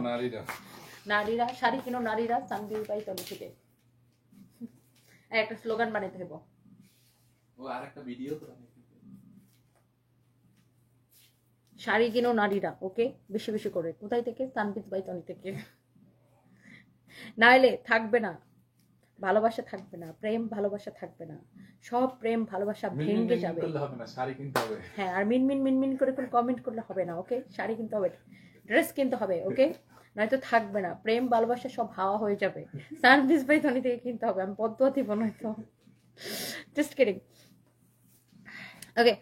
নারীরা শাড়ি কিনো, নারীরা সানবিউ বাই তনু থেকে একটা স্লোগান বানাইতে হবে। ও আরেকটা ভিডিও তো শাড়ি কিনো নারীরা, ওকে, বেশি বেশি করে। কোথায় থেকে? সানবিজ বাই তনু থেকে। নাইলে থাকবে না ভালোবাসা, থাকবে না প্রেম, ভালোবাসা থাকবে না, সব প্রেম ভালোবাসা ভেঙে যাবে। হ্যাঁ, আর মিনমিন মিনমিন করে কোন কমেন্ট করলে হবে না, ওকে? শাড়ি কিনতে হবে, ড্রেস কিনতে হবে, ওকে? নয়তো থাকবে না, প্রেম ভালোবাসা সব হাওয়া হয়ে যাবে। সানবিজ বাই তনি থেকে কিনতে হবে, আমি পদ্মা দিব নয়তো। Just kidding. Okay,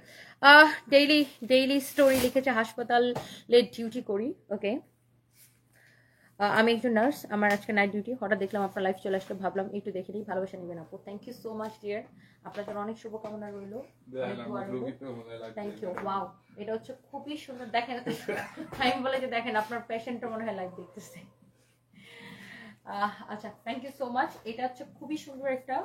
daily story লিখেছে, হাসপাতালে ডিউটি করি, ওকে। আমি একজন নার্স, আমার আজকে নাইট ডিউটি। হঠাৎ দেখলাম আপনার লাইফ চলে আসলে, ভাবলাম একটু দেখে দিই, ভালোবাসা নেবেন আপু। Thank you so much dear, আপনার জন্য অনেক শুভকামনা রইল। Thank you. ওয়াও, এটা হচ্ছে খুবই সুন্দর। দেখেন আমি বলে যে দেখেন আপনার পেশেন্টটা মনে হয় লাইভ দেখতেছে। আচ্ছা, থ্যাংক ইউ সো মাচ। এটা হচ্ছে খুবই সুন্দর একটা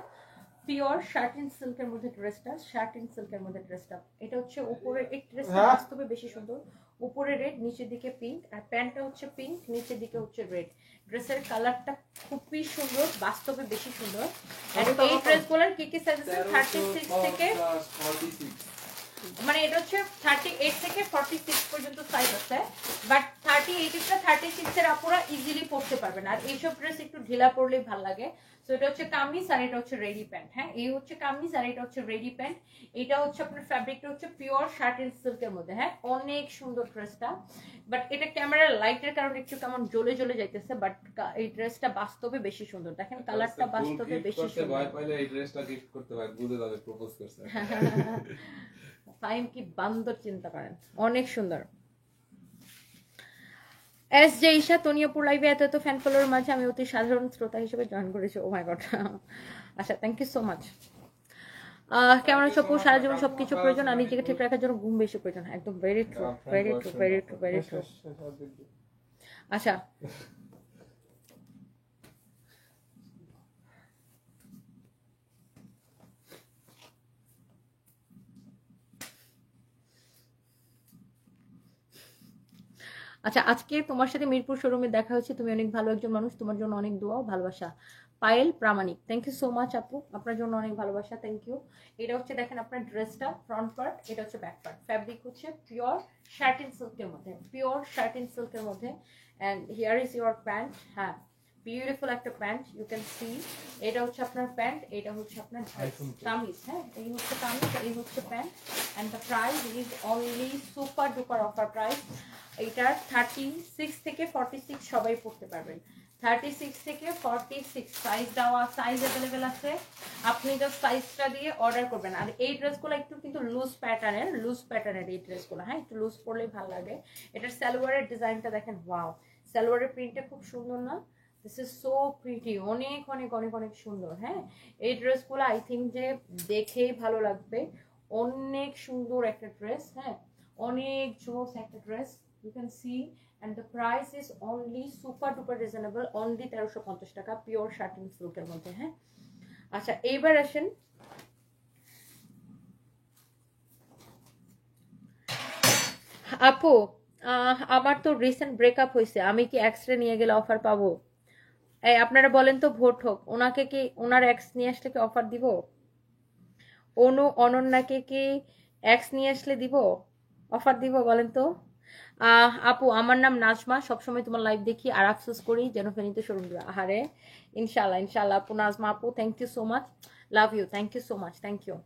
পিওর শার্টিন সিল্কের মধ্যে ড্রেসটা, শার্টিন সিল্কের মধ্যে ড্রেসটা। এটা হচ্ছে উপরের এই ড্রেসটা বাস্তবে বেশি সুন্দর, উপরে রেড, নিচের দিকে পিঙ্ক, আর প্যান্টটা হচ্ছে পিঙ্ক, নিচের দিকে হচ্ছে রেড। ড্রেসের কালারটা খুবই সুন্দর, বাস্তবে বেশি সুন্দর। আর এই ড্রেসগুলোর কি কি সাইজ আছে? 36 থেকে, মানে এটা হচ্ছে 38 থেকে 46 পর্যন্ত সাইজ আছে, বাট 38 টা 36 এর আপুরা ইজিলি পরতে পারবেন। আর এইসব ড্রেস একটু ঢিলা পরলেই ভালো লাগে। সো এটা হচ্ছে কামিজ আর এটা হচ্ছে রেডি প্যান্ট। হ্যাঁ, এই হচ্ছে কামিজ আর এটা হচ্ছে রেডি প্যান্ট। এটা হচ্ছে আপনার ফ্যাব্রিকটা হচ্ছে পিওর শার্টিন সিল্কের মধ্যে। হ্যাঁ, অনেক সুন্দর ড্রেসটা, বাট এটা ক্যামেরার লাইটের কারণে একটু কেমন জ্বলে জ্বলে যাইতেছে, বাট এই ড্রেসটা বাস্তবে বেশি সুন্দর। দেখেন কালারটা বাস্তবে বেশি সুন্দর। ভয় পাইলে এই ড্রেসটা গিফট করতে পারেন, বুঝে যাবে প্রপোজ করছে। ফাইম কি বান্দর চিন্তা করেন, অনেক সুন্দর। এস জে ঈশা, তনিয়াপুর লাইভে এত ফ্যান ফলোয়ার মাঝে আমি অতি সাধারণ শ্রোতা হিসেবে জয়েন করেছি। ও মাই গড, আচ্ছা, থ্যাংক ইউ সো মাচ। কেমন আছো আপু? সারা জীবন সবকিছু প্রয়োজন, আর নিজেকে ঠিক রাখার জন্য ঘুম বেশি প্রয়োজন। একদম very true, very true, very true, very true. আচ্ছা, আচ্ছা, আজকে তোমার সাথে মিরপুর শোরুমে দেখা হয়েছে। তুমি অনেক ভালো একজন মানুষ, তোমার জন্য অনেক দোয়া ভালোবাসা। পায়েল প্রামাণিক, থ্যাংক ইউ সো মাচ আপু, আপনার জন্য অনেক ভালোবাসা, থ্যাংক ইউ। এটা হচ্ছে দেখেন আপনার ড্রেসটা ফ্রন্ট পার্ট, এটা হচ্ছে ব্যাক পার্ট। ফ্যাব্রিক হচ্ছে পিওর শার্টিন সিল্কের মধ্যে, পিওর শার্টিন সিল্কের মধ্যে। And here is your pant. হ্যাঁ, বিউটিফুল একটা প্যান্ট, ইউ ক্যান সি। এটা হচ্ছে আপনার প্যান্ট, এটা হচ্ছে আপনার কামিজ। হ্যাঁ, এই হচ্ছে কামিজ, এই হচ্ছে pant. And the price is only super duper offer price. এটার 36 থেকে 46 সবাই পড়তে পারবেন। 36 থেকে 46 সাইজ দেওয়া, সাইজ অ্যাভেলেবেল আছে। আপনি জাস্ট সাইজটা দিয়ে অর্ডার করবেন। আর এই ড্রেসগুলো একটু কিন্তু লুজ প্যাটার্নের এই ড্রেসগুলো। হ্যাঁ, একটু লুজ পরলেই ভালো লাগে। এটার সালোয়ারের ডিজাইনটা দেখেন, ওয়াও, সালোয়ারের প্রিন্টটা খুব সুন্দর না? দিস ইজ সো প্রিটি, অনেক অনেক অনেক অনেক সুন্দর। হ্যাঁ, এই ড্রেসগুলো আই থিঙ্ক যে দেখেই ভালো লাগবে। অনেক সুন্দর একটা ড্রেস। হ্যাঁ, অনেক জোস একটা dress, you can see, and the price is only super duper reasonable, only 1350 টাকা, পিওর শার্টিন সিল্কের মধ্যে। হ্যাঁ, আচ্ছা, এইবার আসেন আপু, আমার তো রিসেন্ট ব্রেকআপ হয়েছে, আমি কি এক্সরে নিয়ে গেলে অফার পাবো? এই আপনারা বলেন তো, ভোট হোক, ওনাকে কি, ওনার এক্স নিয়ে আসলে কি অফার দিব? অনন্যাকে কি এক্স নিয়ে আসলে দিব, অফার দিব? বলেন তো। আপু, আমার নাম নাজমা, সবসময় তোমার লাইভ দেখি আর আফসোস করি যেন ফেনীতে শোরুম দিবা। আহারে, ইনশাল্লাহ ইনশাল্লাহ আপু, নাজমা আপু, thank you so much, love you, thank you so much, thank you.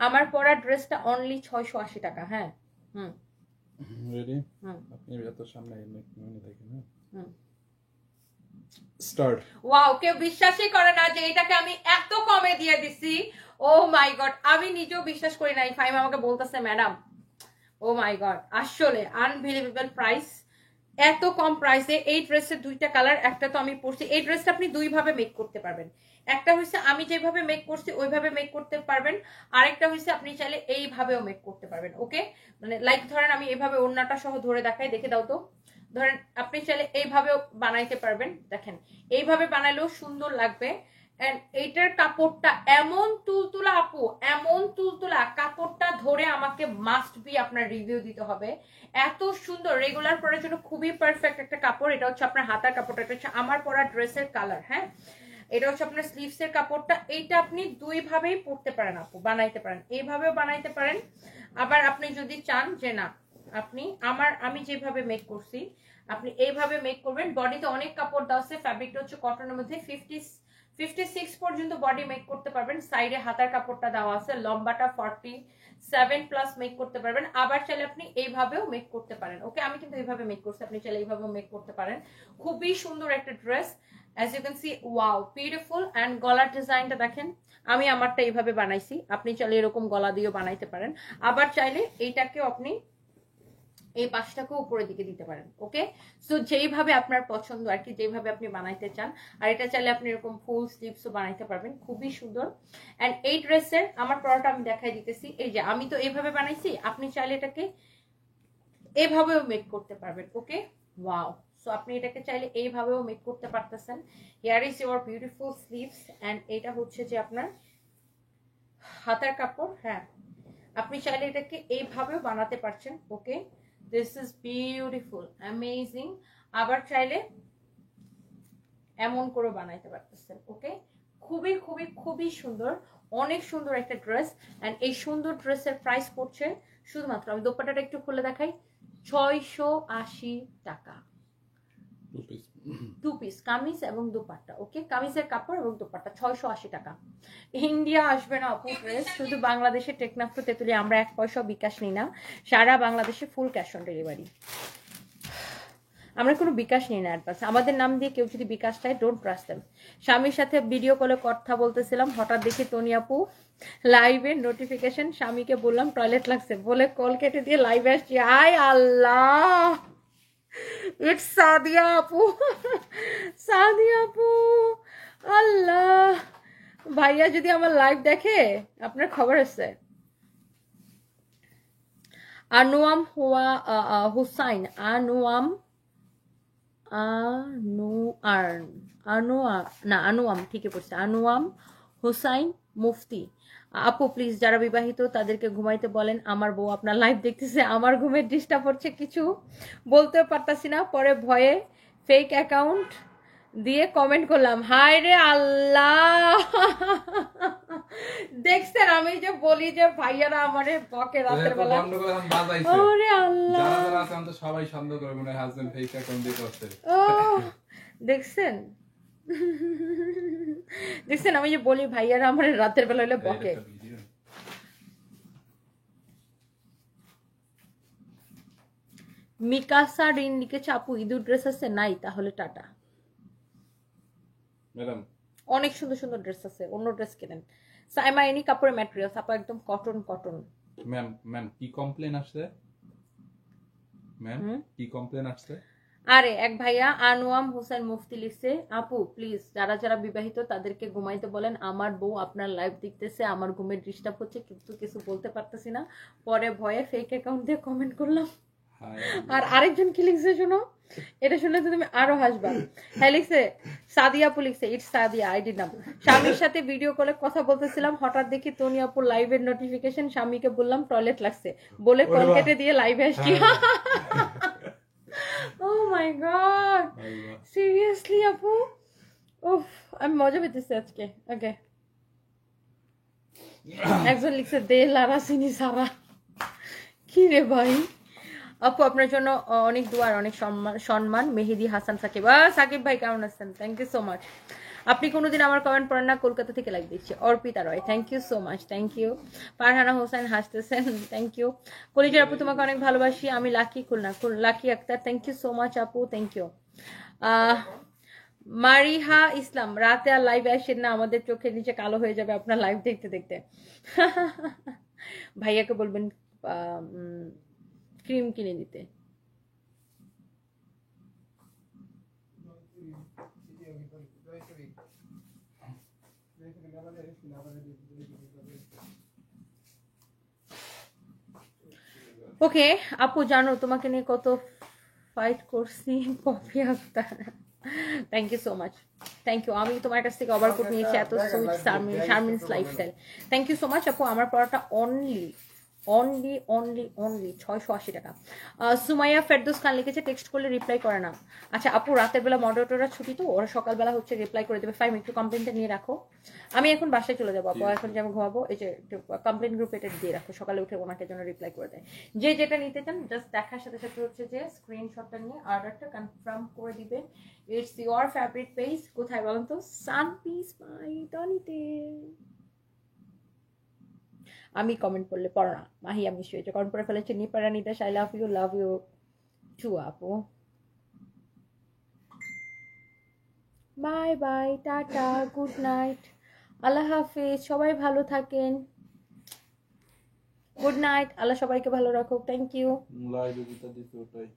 আমার পরা ড্রেসটা অনলি 680 টাকা। হ্যাঁ, হুম, রেডি? হুম, আপনি এত সামনে মনে দেখেন। হুম, স্টার্ট। ওয়াও, কেউ বিশ্বাসই করে না যে এটাকে আমি এত কমে দিয়ে দিছি। ও মাই গড, আমি নিজেও বিশ্বাস করি নাই। ফাইম আমাকে বলতেছে, ম্যাডাম, ও মাই গড, আসলে আনবিলিভেবল প্রাইস, এত কম প্রাইসে। এই ড্রেসের দুইটা কালার, একটা তো আমি পরছি। এই ড্রেসটা আপনি দুই ভাবে মেক করতে পারবেন। একটা হচ্ছে আমি যেভাবে মেক করছি ওইভাবে মেক করতে পারবেন, আরেকটা হচ্ছে আপনি চাইলে এইভাবেও মেক করতে পারবেন। ওকে, মানে লাইক ধরেন আমি এইভাবে ওড়নাটা সহ ধরে দেখাই, দেখে দাও তো, ধরেন আপনি চাইলে এইভাবেও বানাইতে পারবেন, দেখেন এইভাবে বানালেও সুন্দর লাগবে। এন্ড এইটার কাপড়টা এমন তুলতুলা আপু, এমন তুলতুলা, কাপড়টা ধরে আমাকে মাস্ট বি আপনার রিভিউ দিতে হবে। এত সুন্দর, রেগুলার পরার জন্য খুবই পারফেক্ট একটা কাপড়। এটা হচ্ছে আপনার হাতার কাপড়টা, এটা হচ্ছে আমার পরা ড্রেসের কালার। হ্যাঁ, এটা হচ্ছে আপনার স্লিভস এর কাপড়টা। এইটা আপনি দুই ভাবেই পরতে পারেন আপু, বানাইতে পারেন, এইভাবেও বানাইতে পারেন। আবার আপনি যদি চান যে না আপনি আমি যেভাবে মেক করছি আপনি এইভাবে মেক করবেন। বডিতে অনেক কাপড় দেওয়া আছে, ফ্যাব্রিকটা হচ্ছে কটনের মধ্যে 56 পর্যন্ত বডি মেক করতে পারবেন। সাইডে হাতার কাপড়টা দেওয়া আছে, লম্বাটা 47 প্লাস মেক করতে পারবেন। আবার চাইলে আপনি এইভাবেও মেক করতে পারেন। ওকে, আমি কিন্তু এইভাবে মেক করছি, আপনি চাইলে এইভাবেও মেক করতে পারেন। খুবই সুন্দর একটা dress, as you can see, wow beautiful. And গলার ডিজাইনটা দেখেন, আমি আমারটা এইভাবে বানাইছি, আপনি চাইলে এরকম গলা দিয়েও বানাইতে পারেন। আবার চাইলে এইটাকেও আপনি এই পাশটাকেও উপরের দিকে দিতে পারেন। ওকে, সো যেইভাবে আপনার পছন্দ আর কি, যেভাবে আপনি বানাইতে চান। আর এটা চাইলে আপনি এরকম ফুল স্লিভসও বানাইতে পারবেন, খুবই সুন্দর। এন্ড এই ড্রেসের আমার পরাটা আমি দেখাই দিতেছি। এই যে আমি তো এইভাবে বানাইছি, আপনি চাইলে এটাকে এইভাবেও মেক করতে পারবেন। ওকে, ওয়াও। সো আপনি এটাকে চাইলে এইভাবেও মেক করতে পারতেছেন। Here is your beautiful sleeves. And এটা হচ্ছে যে আপনার হাতার কাপড়। হ্যাঁ, আপনি চাইলে এটাকে এইভাবেও বানাতে পারছেন। ওকে, দিস ইজ বিউটিফুল, অ্যামেজিং। আবার চাইলে এমন করে বানাইতে পারতেছেন। ওকে, খুবই খুবই খুবই সুন্দর, অনেক সুন্দর একটা ড্রেস। এন্ড এই সুন্দর ড্রেসের প্রাইস পড়ছে শুধুমাত্র, আমি দোপাট্টাটা একটু খুলে দেখাই, 680 টাকা। 2 পিস কামিজ এবং দুপাট্টা। ওকে, কামিজের কাপড় এবং দুপাট্টা 680 টাকা। ইন্ডিয়া আসবে না আপু ড্রেস, শুধু বাংলাদেশে টেকনাফ টু তেতুলিয়া আমরা 1 পয়সা বিকাশ নিই না, সারা বাংলাদেশে ফুল ক্যাশ অন ডেলিভারি। আমরা কোনো বিকাশ নিই না অ্যাডভান্স। আমাদের নাম দিয়ে কেউ যদি বিকাশ চায়, ডোন্ট ট্রাস্ট দেম। স্বামীর সাথে ভিডিও কলে কথা বলতেছিলাম, হঠাৎ দেখি তনি আপু লাইভে নোটিফিকেশন, স্বামীকে বললাম টয়লেট লাগছে বলে কল কেটে দিয়ে লাইভে আসছি। হাই আল্লাহ, ইটস সাদিয়া আপু, সাদিয়া আপু, আল্লাহ। ভাইয়া যদি আমার লাইভ দেখে আপনার খবর আছে। আনুয়াম হুসাইন, আনুয়াম ঠিকই পড়ছে, আনুয়াম হুসাইন মুফতি। আপু প্লিজ যারা বিবাহিত তাদেরকে ঘুমাইতে বলেন, আমার বউ আপনার লাইভ দেখতেছে, আমার ঘুমের ডিস্টার্ব হচ্ছে, কিছু বলতেও পারতাছি না, পরে ভয়ে ফেক অ্যাকাউন্ট দিয়ে কমেন্ট করলাম। হায় রে আল্লাহ, দেখছেন আমি যে বলি যে ভাইয়ারা আমারে বকে রাতের বেলা। ওরে আল্লাহ, যারা যারা আছেন তো সবাই সন্দেহ করে মনে হয় হাজবেন্ড ফেক অ্যাকাউন্ট দিয়ে করছে। দেখছেন দেখছেন আমি যে বলি ভাইয়ারা আমারে রাতের বেলা হলে বকে। মিকাসা রিন লিখেছে, আপু ঈদুর ড্রেস আছে? নাই, তাহলে টাটা। ম্যাডাম অনেক সুন্দর সুন্দর ড্রেস আছে, অন্য ড্রেস কেনেন। সাইমা এনি কাপড়ের ম্যাটেরিয়ালস আপু একদম কটন কটন। ম্যাম কি কমপ্লেন আসছে? ম্যাম কি কমপ্লেন আসছে? আরে এক ভাইয়া আনোয়াম হোসেন মুফতি লিখছে, আপু প্লিজ যারা যারা বিবাহিত তাদেরকে ঘুমাইতে বলেন, আমার বউ আপনার লাইভ দেখতেছে, আমার ঘুমের ডিস্টার্ব হচ্ছে কিন্তু কিছু বলতে পারতেছি না, পরে ভয়ে ফেক অ্যাকাউন্ট দিয়ে কমেন্ট করলাম। আর আরেকজন কি লিখছে শোনো, এটা শুনলে তো তুমি আরো হাসবা। হ্যাঁ লিখছে, সাদিয়া আপু লিখছে, ইটস সাদিয়া আইডি নাম। স্বামীর সাথে ভিডিও কলে কথা বলতেছিলাম, হঠাৎ দেখি তনি আপুর লাইভের নোটিফিকেশন, স্বামীকে বললাম টয়লেট লাগছে বলে কল কেটে দিয়ে লাইভে আসছি। Oh my god, seriously আপু, উফ আমি মজা পেতেছি আজকে। ওকে, একজন লিখছে দে লারা সিনি সারা। কি রে ভাই, আপু আপনার জন্য অনেক দোয়া আর অনেক সম্মান। মেহেদি হাসান সাকিব, সাকিব ভাই কেমন আছেন? Thank you so much. আপনি কোনোদিন আমার কমেন্ট পড়েন না, কলকাতা থেকে লাইক দিচ্ছি। Arpita Roy, thank you so much, thank you. Farhana Hossain হাসতেছেন, থ্যাংক ইউ। কলিজার আপু তোমাকে অনেক ভালোবাসি, আমি Lucky Khulna, Lucky Akter, thank you so much আপু, থ্যাংক ইউ। মারিহা ইসলাম, রাতে আর লাইভ আসেন না, আমাদের চোখের নিচে কালো হয়ে যাবে আপনার লাইভ দেখতে দেখতে। ভাইয়াকে বলবেন ক্রিম কিনে দিতে। ওকে আপু, জানো তোমাকে নিয়ে কত ফাইট করছি Popy Akter, thank you so much, thank you. আমি তোমার কাছ থেকে ওভারকোট নিয়েছি, এত sweet Sharmin's lifestyle, thank you so much আপু। আমার পড়াটা অনলি 680 টাকা। সুমাইয়া ফেরদৌস খান লিখেছে টেক্সট করলে রিপ্লাই করে না। আচ্ছা আপু, রাতের বেলা মডারেটররা ছুটি, তো ওরা সকালবেলা হচ্ছে রিপ্লাই করে দেবে। ফাইম একটু কমপ্লেনটা নিয়ে রাখো, আমি এখন বাসায় চলে যাবো আপু, এখন যে আমি ঘুমাবো, এই যে কমপ্লেন গ্রুপ এটা দিয়ে রাখো, সকালে উঠে ওনাকে জন্য রিপ্লাই করে দেয়। যে যেটা নিতে চান জাস্ট দেখার সাথে সাথে হচ্ছে যে স্ক্রিনশটটা নিয়ে অর্ডারটা কনফার্ম করে দিবেন। ইটস ইউর ফেভারিট পেজ, কোথায় বলুন তো? সান পিস বাই টনিতে। আমি কমেন্ট করলে পড়ো না, মাহি আমি শুয়েছে কমেন্ট করে ফেলেছে। নিপারা নিতাস, আই লাভ ইউ টু আপু। Bye bye, tata, good night, আল্লাহ হাফিজ, সবাই ভালো থাকেন, গুড নাইট, আল্লাহ সবাইকে ভালো রাখুক, থ্যাংক ইউ। লাইভে যেটা দিতে ওটাই